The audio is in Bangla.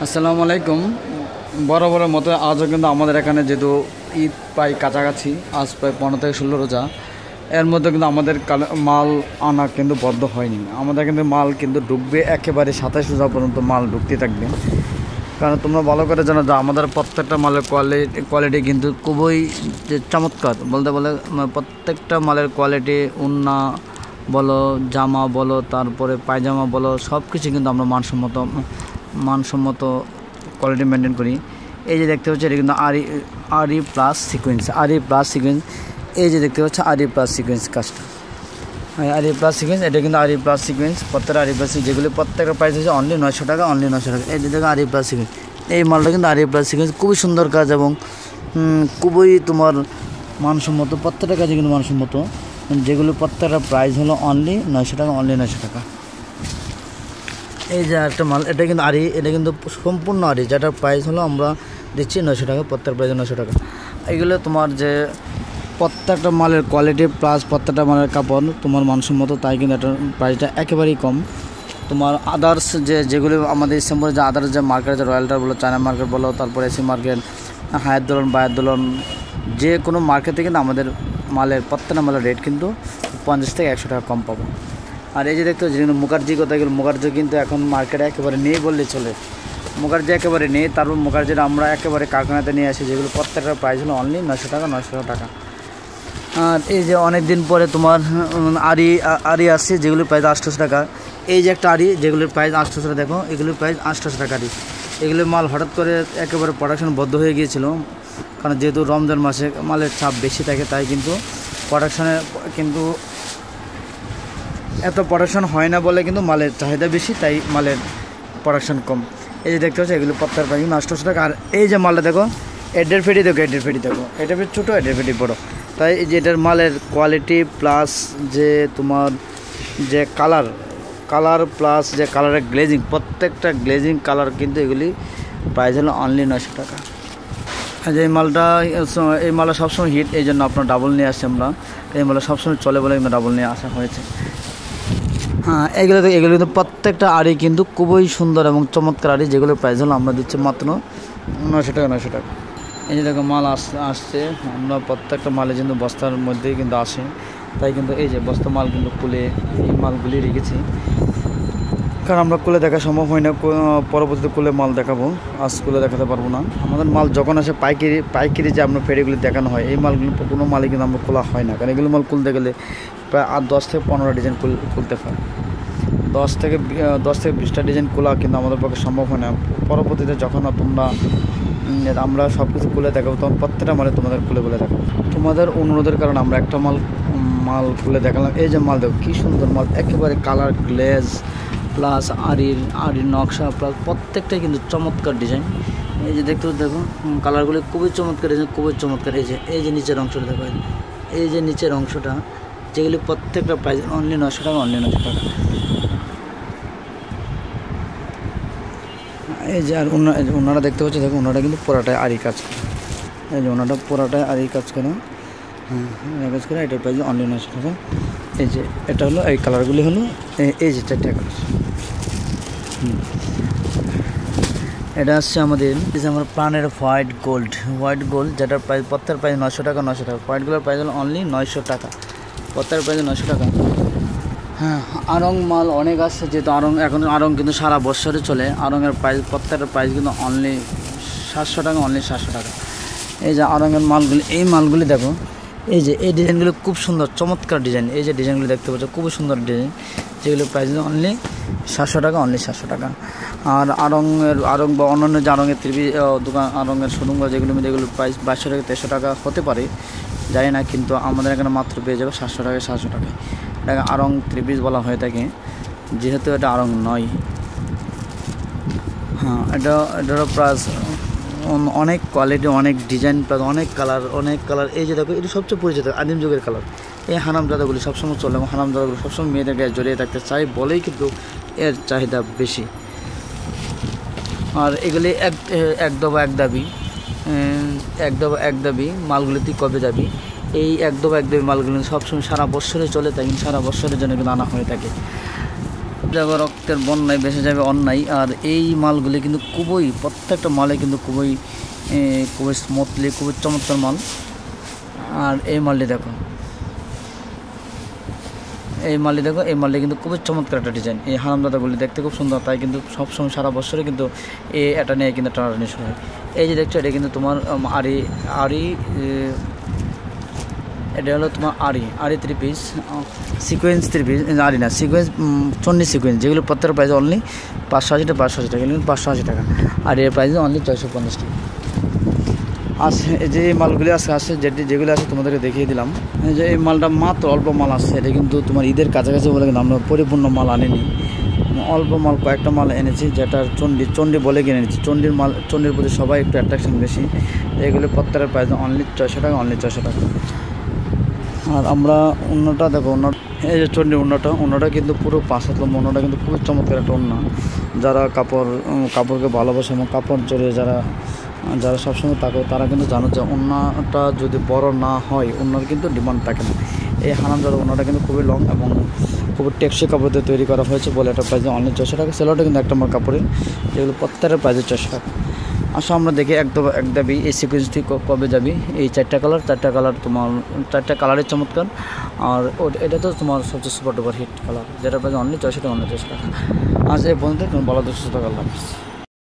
আসসালামু আলাইকুম। বরাবরের মতো আজও কিন্তু আমাদের এখানে যেহেতু ঈদ প্রায় কাছাকাছি, আজ প্রায় 15 থেকে 16 রোজা, এর মধ্যে কিন্তু আমাদের মাল আনা কিন্তু বন্ধ হয়নি। আমাদের কিন্তু মাল কিন্তু ঢুকবে একেবারে 27 রোজা পর্যন্ত মাল ঢুকতে থাকবে। কারণ তোমরা ভালো করে জানো যে আমাদের প্রত্যেকটা মালের কোয়ালিটি কিন্তু খুবই যে চমৎকার, বলতে বলে প্রত্যেকটা মালের কোয়ালিটি, উন্না বলো, জামা বলো, তারপরে পায়জামা বলো, সব কিছু কিন্তু আমরা মানসম্মত কোয়ালিটি মেনটেন করি। এই যে দেখতে পাচ্ছি এটা কিন্তু আরি প্লাস সিকোয়েন্স, এই যে দেখতে পাচ্ছি আরি প্লাস সিকোয়েন্স কাজটা, আরি প্লাস সিকোয়েন্স, এটা কিন্তু আরি প্লাস সিকোয়েন্স, প্রত্যেকটা আরি প্লাস, যেগুলি প্রত্যেকটা প্রাইস হচ্ছে অনলি 900 টাকা। এই যে দেখো আরি প্লাস সিকোয়েন্স, এই মালটা কিন্তু আরি প্লাস সিকোয়েন্স, খুবই সুন্দর কাজ এবং খুবই তোমার মানসম্মত, প্রত্যেকটা কাজে কিন্তু মানসম্মত, যেগুলো প্রত্যেকটা প্রাইস হলো অনলি 900 টাকা, অনলি 900 টাকা। এই যে একটা মাল, এটা কিন্তু এটা কিন্তু সম্পূর্ণ আরি, যেটার প্রাইস হলো আমরা দিচ্ছি 900 টাকা, প্রত্যেক প্রাইসে 900 টাকা। এইগুলো তোমার যে প্রত্যেকটা মালের কোয়ালিটি প্লাস প্রত্যেকটা মালের কাপড় তোমার মানসম্মত, তাই কিন্তু এটার প্রাইসটা একেবারেই কম। তোমার আদার্স যেগুলো আমাদের ইসলামপুরে যে আদার্স যে মার্কেট, যে রয়্যালটার বলো, চায়না মার্কেট বলো, তারপরে এসি মার্কেট, হায়াতদোলন, বায়াতদোলন, যে কোনো মার্কেটে কিন্তু আমাদের প্রত্যেকটা মালের রেট কিন্তু 50 থেকে 100 টাকা কম পাবো। আর এই যে দেখতে হচ্ছে কিন্তু মুখার্জি, কথা গেলে মুখার্জি কিন্তু এখন মার্কেটে একেবারে নেই বললে চলে, মুখার্জি একেবারে নেই। তারপর মুখার্জিটা আমরা একেবারে কারখানাতে নিয়ে আসি, যেগুলো প্রত্যেকটা প্রাইস হলো অনলি 900 টাকা। আর এই যে অনেক দিন পরে তোমার আরি আসছে, যেগুলোর প্রাইস 800 টাকা। এই যে একটা আরি, যেগুলোর প্রাইস 800 টাকা, দেখো এগুলোর প্রাইস 800 টাকা আরি। এগুলোর মাল হঠাৎ করে একেবারে প্রোডাকশন বন্ধ হয়ে গিয়েছিল, কারণ যেহেতু রমজান মাসে মালের চাপ বেশি থাকে, তাই কিন্তু প্রোডাকশানে কিন্তু এত প্রোডাকশন হয় না বলে কিন্তু মালের চাহিদা বেশি, তাই মালের প্রোডাকশন কম। এই যে দেখতে পাচ্ছি এগুলো প্রত্যেক প্রাইস 800 টাকা। আর এই যে মালটা দেখো, এডের ফেটি দেখো, এটা ফেটি ছোটো, এডের ফেটি বড়ো, তাই এই যে এটার মালের কোয়ালিটি প্লাস যে তোমার যে কালার প্লাস যে কালারের গ্লেজিং, প্রত্যেকটা গ্লেজিং কালার কিন্তু এগুলি প্রাইস হলো অনলি 900 টাকা। যে এই মালটা সবসময় হিট, এই জন্য আপনার ডাবল নিয়ে আসছি আমরা, এই মালটা সবসময় চলে বলে কিন্তু ডাবল নিয়ে আসা হয়েছে। হ্যাঁ, এগুলো কিন্তু প্রত্যেকটা আড়ি কিন্তু খুবই সুন্দর এবং চমৎকার আড়ি, যেগুলোর প্রাইস হলো আমরা দিচ্ছি মাত্র 900 টাকা। এই যে দেখো মাল আসছে, আমরা প্রত্যেকটা মালে কিন্তু বস্তার মধ্যেই কিন্তু আসে, তাই কিন্তু এই যে বস্তা মাল কিন্তু খুলে এই মালগুলি রেখেছি, কারণ আমরা খুলে দেখা সম্ভব হয় না, পরবর্তীতে খুলে মাল দেখাবো, আজ খুলে দেখাতে পারবো না। আমাদের মাল যখন আসে পাইকারি যে আমরা ফেরিগুলি দেখানো হয়, এই মালগুলো কোনো মালই কিন্তু আমরা খোলা হয় না, কারণ এগুলো মাল খুলতে গেলে প্রায় 10 থেকে 15টা ডিজাইন খুলতে হয়, 10 থেকে 20টা ডিজাইন খোলা কিন্তু আমাদের পক্ষে সম্ভব হয় না। পরবর্তীতে যখন আমরা সব কিছু খুলে দেখাবো, তখন প্রত্যেকটা মালে তোমাদের খুলে দেখাবো। তোমাদের অনুরোধের কারণে আমরা একটা মাল খুলে দেখালাম। এই যে মাল দেখো, কী সুন্দর মাল, একেবারে কালার গ্লেজ প্লাস আরির নকশা প্লাস প্রত্যেকটাই কিন্তু চমৎকার ডিজাইন। এই যে দেখো কালারগুলি খুবই চমৎকার ডিজাইন, খুবই চমৎকার। এই যে নিচের অংশটা দেখো, এই যে নিচের অংশটা, যেগুলি প্রত্যেকটা প্রাইস অনলি 900 টাকা, অনলি 900 টাকা। এই যে আর ওনারা দেখতে পাচ্ছি, দেখো ওনারা কিন্তু পুরাটাই আরি কাজ করে, এই যে ওনাটা পুরাটাই আরি কাজ করে, কাজ করে, এটার প্রাইস অনলি 900 টাকা। এই যে এটা হলো, এই কালারগুলি হলো এই যে 4টা কালার। এটা আসছে আমাদের প্রাণের হোয়াইট গোল্ড, যেটার প্রাইস প্রত্যেক প্রাইস 900 টাকা। হোয়াইট গোল্ডের প্রাইস হলো অনলি 900 টাকা, প্রত্যেক প্রাইস 900 টাকা। হ্যাঁ, আড়ং মাল অনেক আসছে, যেহেতু আড়ং কিন্তু সারা বছরে চলে। আড়ংয়ের প্রাইস প্রত্যেকটা প্রাইস কিন্তু অনলি 700 টাকা, অনলি 700 টাকা। এই যে আড়ংয়ের মালগুলি, এই মালগুলি দেখো, এই যে এই ডিজাইনগুলো খুব সুন্দর চমৎকার ডিজাইন, এই যে ডিজাইনগুলো দেখতে পাচ্ছ খুবই সুন্দর ডিজাইন, যেগুলো প্রাইস অনলি 700 টাকা, অনলি 700 টাকা। আর আড়ং বা অন্যান্য যে আড়ংয়ের দোকান, আড়ংয়ের শোরুম যেগুলো প্রাইস 2200 থেকে 2300 টাকা হতে পারে, জানি না, কিন্তু আমাদের এখানে মাত্র পেয়ে যাবে 700 টাকায়। এটাকে আড়ং 3 পিস বলা হয়ে থাকে, যেহেতু এটা আড়ং নয়। হ্যাঁ, এটারও প্রাইস অনেক কোয়ালিটি, অনেক ডিজাইন প্লাস অনেক কালার। এই যে দেখো, এটা সবচেয়ে পরিচিত আদিম যুগের কালার। এই হারামজাদাগুলি সবসময় চলে, এবং হারামজাদাগুলি সবসময় মেয়েদের গায়ে জড়িয়ে থাকতে চাই বলেই কিন্তু এর চাহিদা বেশি। আর এগুলি এক দফা এক দাবি মালগুলি তুই কবে যাবি, এই এক দাবি মালগুলি সবসময় সারা বছরে চলে, তাই সারা বছরের জন্য কিন্তু আনা হয়ে থাকে। যাবে রক্তের বন্যায় ভেসে যাবে অন্যায়। আর এই মালগুলি কিন্তু খুবই, প্রত্যেকটা মালে কিন্তু খুবই খুবই স্মুথলি, খুবই চমৎকার মাল। আর এই মালটি দেখো, এই মালটি কিন্তু খুবই চমৎকার একটা ডিজাইন। এই হারামজাদাগুলি দেখতে খুব সুন্দর, তাই কিন্তু সবসময় সারা বছরে কিন্তু এটা নিয়ে কিন্তু টানাটানি শুরু হয়। এই যে দেখছো, এটা কিন্তু তোমার আরি এটা হলো তোমার আরি 3 পিস, সিকোয়েন্স 3 পিস, আরি না সিকোয়েন্স, চন্ডি সিকোয়েন্স, যেগুলো প্রত্যেকটা প্রাইস অনলি 580 টাকা, 580 টাকা, কিন্তু 580 টাকা। আর এর প্রাইস অনলি 450 টাকা। আছে যে মালগুলি আছে যেগুলো আছে তোমাদেরকে দেখিয়ে দিলাম। যে এই মালটা মাত্র অল্প মাল আসছে, এটা কিন্তু তোমার ঈদের কাছাকাছি বলে কিন্তু আমরা পরিপূর্ণ মাল আনিনি, অল্প মাল কয়েকটা মাল এনেছি, যেটার চণ্ডী বলে কিনে এনেছি। চণ্ডীর প্রতি সবাই একটু অ্যাট্রাকশন বেশি। এগুলো প্রত্যেকের প্রাইস অনলি 400 টাকা, অনলি 400 টাকা। আর আমরা অন্যটা দেখো, এই যে চণ্ডী অন্যটা কিন্তু পুরো 5 হাত লম্বা, অন্যটা কিন্তু খুবই চমৎকার একটা অন্য। যারা কাপড়কে ভালোবাসে এবং কাপড় জড়িয়ে যারা সবসময় থাকে, তারা কিন্তু জানো যে ওড়নাটা যদি বড় না হয় ওড়নার কিন্তু ডিমান্ড থাকে না। এই হারামজাদা ওড়নাটা কিন্তু খুবই লং এবং খুবই টেকসই কাপড় দিয়ে তৈরি করা হয়েছে বলে এটা প্রাইস অনলি 400 টাকা। সেলোটা কিন্তু একটা আমার কাপড়ের, যেগুলো প্রত্যেকের প্রাইস 400 টাকা। আসো আমরা দেখি একদমই এই সিকোয়েন্সটি কবে যাবি। এই 4টা কালার তোমার 4টা কালারের চমৎকার। আর এটা তো তোমার সবচেয়ে সুপার ডুপার হিট কালার, যেটা প্রাইস অনলি 400 টাকা, অনলি 400 টাকা। আজ এই পর্যন্ত তুমি ভালো সুস্থ থাকো, আল্লাহ হাফেজ।